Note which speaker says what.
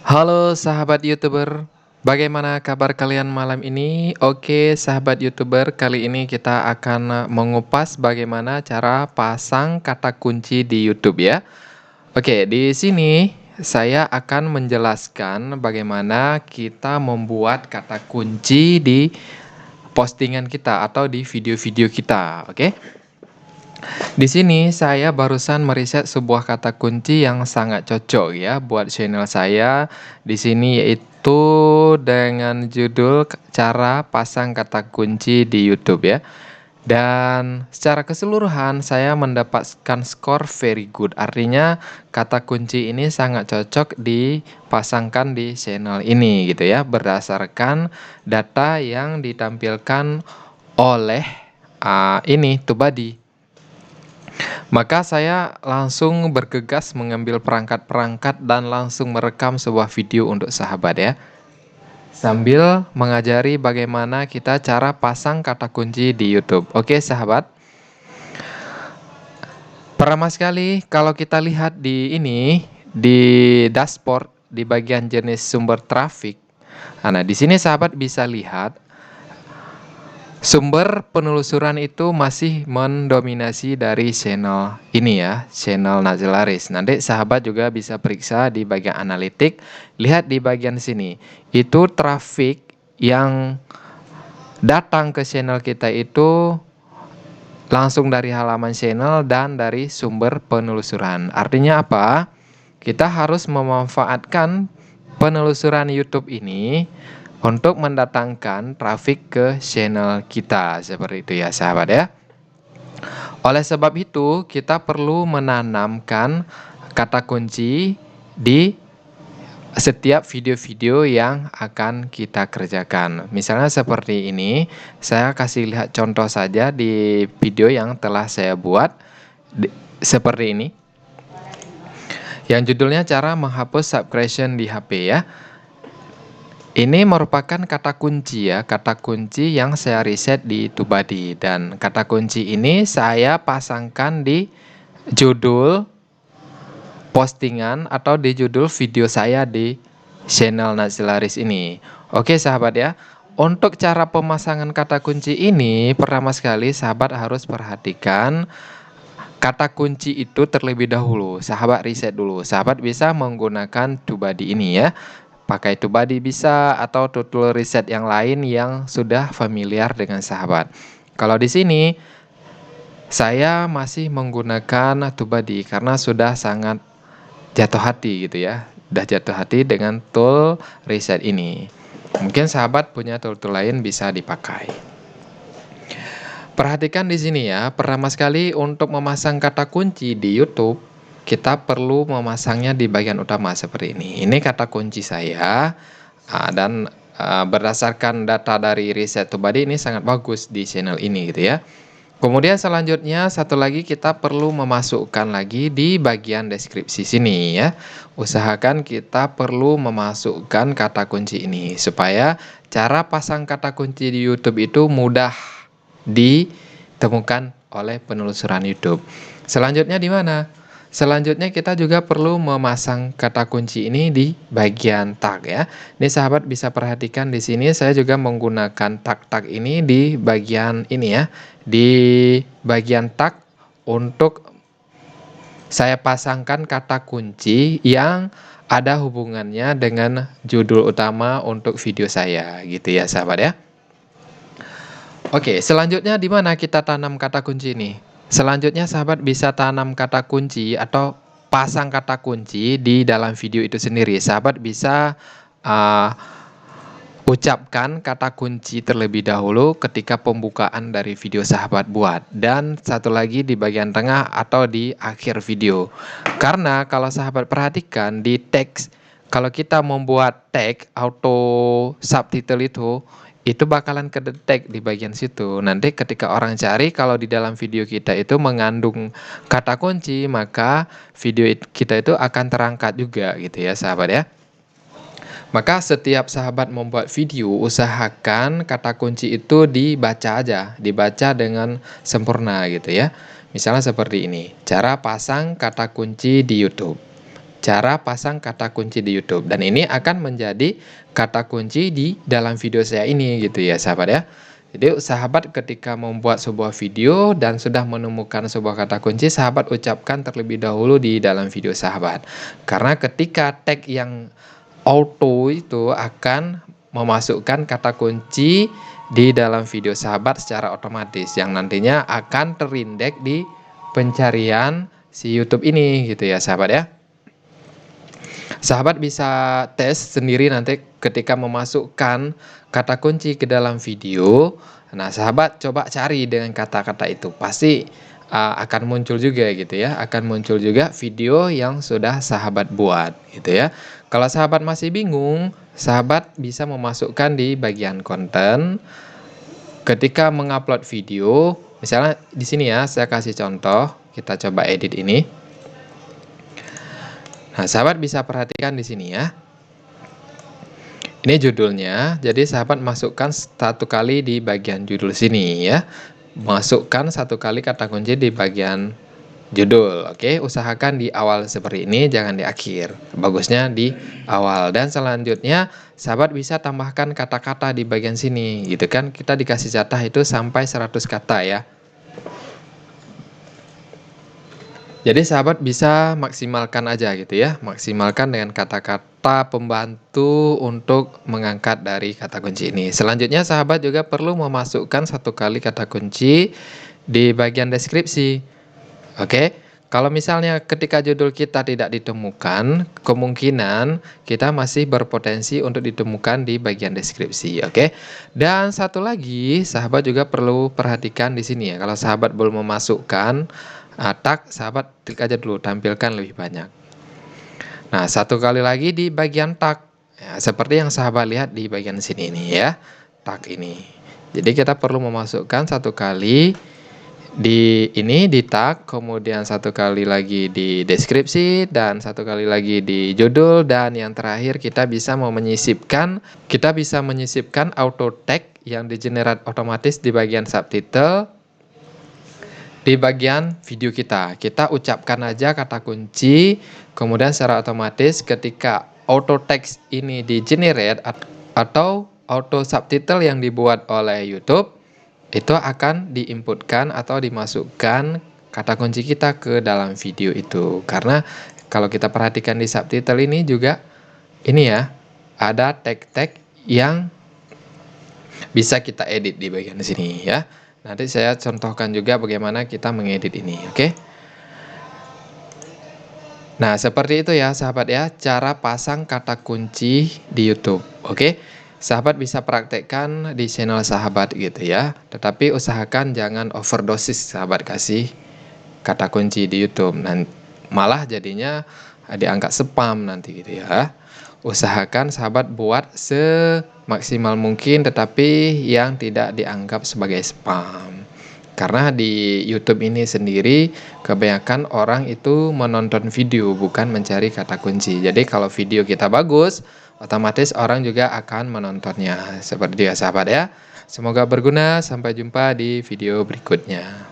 Speaker 1: Halo sahabat YouTuber, bagaimana kabar kalian malam ini? Oke, sahabat YouTuber, kali ini kita akan mengupas bagaimana cara pasang kata kunci di YouTube ya. Oke, di sini saya akan menjelaskan bagaimana kita membuat kata kunci di postingan kita atau di video-video kita, oke? Di sini saya barusan meriset sebuah kata kunci yang sangat cocok ya buat channel saya. Di sini yaitu dengan judul cara pasang kata kunci di YouTube ya. Dan secara keseluruhan saya mendapatkan skor very good. Artinya kata kunci ini sangat cocok dipasangkan di channel ini gitu ya. Berdasarkan data yang ditampilkan oleh TubeBuddy. Maka saya langsung bergegas mengambil perangkat-perangkat dan langsung merekam sebuah video untuk sahabat ya. Sambil mengajari bagaimana kita cara pasang kata kunci di YouTube. Oke sahabat. Pertama sekali kalau kita lihat di ini, di dashboard, di bagian jenis sumber traffic. Nah di sini sahabat bisa lihat sumber penelusuran itu masih mendominasi dari channel ini ya, channel Nazelaris. Nanti sahabat juga bisa periksa di bagian analitik, lihat di bagian sini. Itu traffic yang datang ke channel kita itu langsung dari halaman channel dan dari sumber penelusuran. Artinya apa? Kita harus memanfaatkan penelusuran YouTube ini untuk mendatangkan traffic ke channel kita, seperti itu ya sahabat ya. Oleh sebab itu, kita perlu menanamkan kata kunci di setiap video-video yang akan kita kerjakan. Misalnya seperti ini, saya kasih lihat contoh saja di video yang telah saya buat seperti ini. Yang judulnya cara menghapus subscription di HP ya. Ini merupakan kata kunci ya, kata kunci yang saya riset di TubeBuddy. Dan kata kunci ini saya pasangkan di judul postingan atau di judul video saya di channel Nazelaris ini. Oke sahabat ya, untuk cara pemasangan kata kunci ini, pertama sekali sahabat harus perhatikan kata kunci itu terlebih dahulu. Sahabat riset dulu, sahabat bisa menggunakan TubeBuddy ini ya. Pakai TubeBuddy bisa atau tool riset yang lain yang sudah familiar dengan sahabat. Kalau di sini saya masih menggunakan TubeBuddy karena sudah sangat jatuh hati gitu ya. Sudah jatuh hati dengan tool riset ini. Mungkin sahabat punya tool-tool lain bisa dipakai. Perhatikan di sini ya, pertama sekali untuk memasang kata kunci di YouTube, kita perlu memasangnya di bagian utama seperti ini. Ini kata kunci saya dan berdasarkan data dari riset TubeBuddy ini sangat bagus di channel ini gitu ya. Kemudian selanjutnya satu lagi kita perlu memasukkan lagi di bagian deskripsi sini ya. Usahakan kita perlu memasukkan kata kunci ini supaya cara pasang kata kunci di YouTube itu mudah ditemukan oleh penelusuran YouTube. Selanjutnya di mana? Selanjutnya kita juga perlu memasang kata kunci ini di bagian tag ya. Ini sahabat bisa perhatikan di sini saya juga menggunakan tag-tag ini di bagian ini ya. Di bagian tag untuk saya pasangkan kata kunci yang ada hubungannya dengan judul utama untuk video saya gitu ya sahabat ya. Oke, selanjutnya di mana kita tanam kata kunci ini? Selanjutnya sahabat bisa tanam kata kunci atau pasang kata kunci di dalam video itu sendiri. Sahabat bisa ucapkan kata kunci terlebih dahulu ketika pembukaan dari video sahabat buat. Dan satu lagi di bagian tengah atau di akhir video. Karena kalau sahabat perhatikan di teks, kalau kita membuat tag auto subtitle itu bakalan kedetek di bagian situ. Nanti ketika orang cari, kalau di dalam video kita itu mengandung kata kunci, maka video kita itu akan terangkat juga gitu ya sahabat ya. Maka setiap sahabat membuat video, usahakan kata kunci itu dibaca aja, dibaca dengan sempurna gitu ya. Misalnya seperti ini, cara pasang kata kunci di YouTube. cara pasang kata kunci di YouTube. Dan ini akan menjadi kata kunci di dalam video saya ini gitu ya sahabat ya. Jadi sahabat ketika membuat sebuah video dan sudah menemukan sebuah kata kunci, sahabat ucapkan terlebih dahulu di dalam video sahabat. Karena ketika tag yang auto itu akan memasukkan kata kunci di dalam video sahabat secara otomatis yang nantinya akan terindeks di pencarian si YouTube ini gitu ya sahabat ya. Sahabat bisa tes sendiri nanti ketika memasukkan kata kunci ke dalam video. Nah, sahabat coba cari dengan kata-kata itu. Pasti akan muncul juga gitu ya. Akan muncul juga video yang sudah sahabat buat gitu ya. Kalau sahabat masih bingung, sahabat bisa memasukkan di bagian konten. Ketika mengupload video, misalnya di sini ya, saya kasih contoh. Kita coba edit ini. Nah, sahabat bisa perhatikan di sini ya. Ini judulnya, jadi sahabat masukkan satu kali di bagian judul sini ya. Masukkan satu kali kata kunci di bagian judul. Oke, usahakan di awal seperti ini, jangan di akhir. Bagusnya di awal. Dan selanjutnya, sahabat bisa tambahkan kata-kata di bagian sini, gitu kan. Kita dikasih jatah itu sampai 100 kata ya. Jadi sahabat bisa maksimalkan aja gitu ya, maksimalkan dengan kata-kata pembantu untuk mengangkat dari kata kunci ini. Selanjutnya sahabat juga perlu memasukkan satu kali kata kunci di bagian deskripsi. Oke, kalau misalnya ketika judul kita tidak ditemukan, kemungkinan kita masih berpotensi untuk ditemukan di bagian deskripsi. Oke, dan satu lagi sahabat juga perlu perhatikan di sini ya, kalau sahabat belum memasukkan tag, sahabat klik aja dulu, tampilkan lebih banyak. Nah, satu kali lagi di bagian tag, ya, seperti yang sahabat lihat di bagian sini ini ya, tag ini. Jadi kita perlu memasukkan satu kali di ini di tag, kemudian satu kali lagi di deskripsi, dan satu kali lagi di judul, dan yang terakhir kita bisa menyisipkan auto tag yang di-generate otomatis di bagian subtitle. Di bagian video kita ucapkan aja kata kunci, kemudian secara otomatis ketika auto text ini di-generate atau auto subtitle yang dibuat oleh YouTube, itu akan diinputkan atau dimasukkan kata kunci kita ke dalam video itu. Karena kalau kita perhatikan di subtitle ini juga, ini ya, ada tag-tag yang bisa kita edit di bagian sini ya. Nanti saya contohkan juga bagaimana kita mengedit ini, oke? Nah, seperti itu ya sahabat ya, cara pasang kata kunci di YouTube, oke? Sahabat bisa praktekkan di channel sahabat gitu ya, tetapi usahakan jangan overdosis sahabat kasih kata kunci di YouTube. Malah jadinya dianggap spam nanti gitu ya. Usahakan sahabat buat semaksimal mungkin, tetapi yang tidak dianggap sebagai spam. Karena di YouTube ini sendiri kebanyakan orang itu menonton video, bukan mencari kata kunci. Jadi kalau video kita bagus, otomatis orang juga akan menontonnya. Seperti itu ya sahabat ya. Semoga berguna, sampai jumpa di video berikutnya.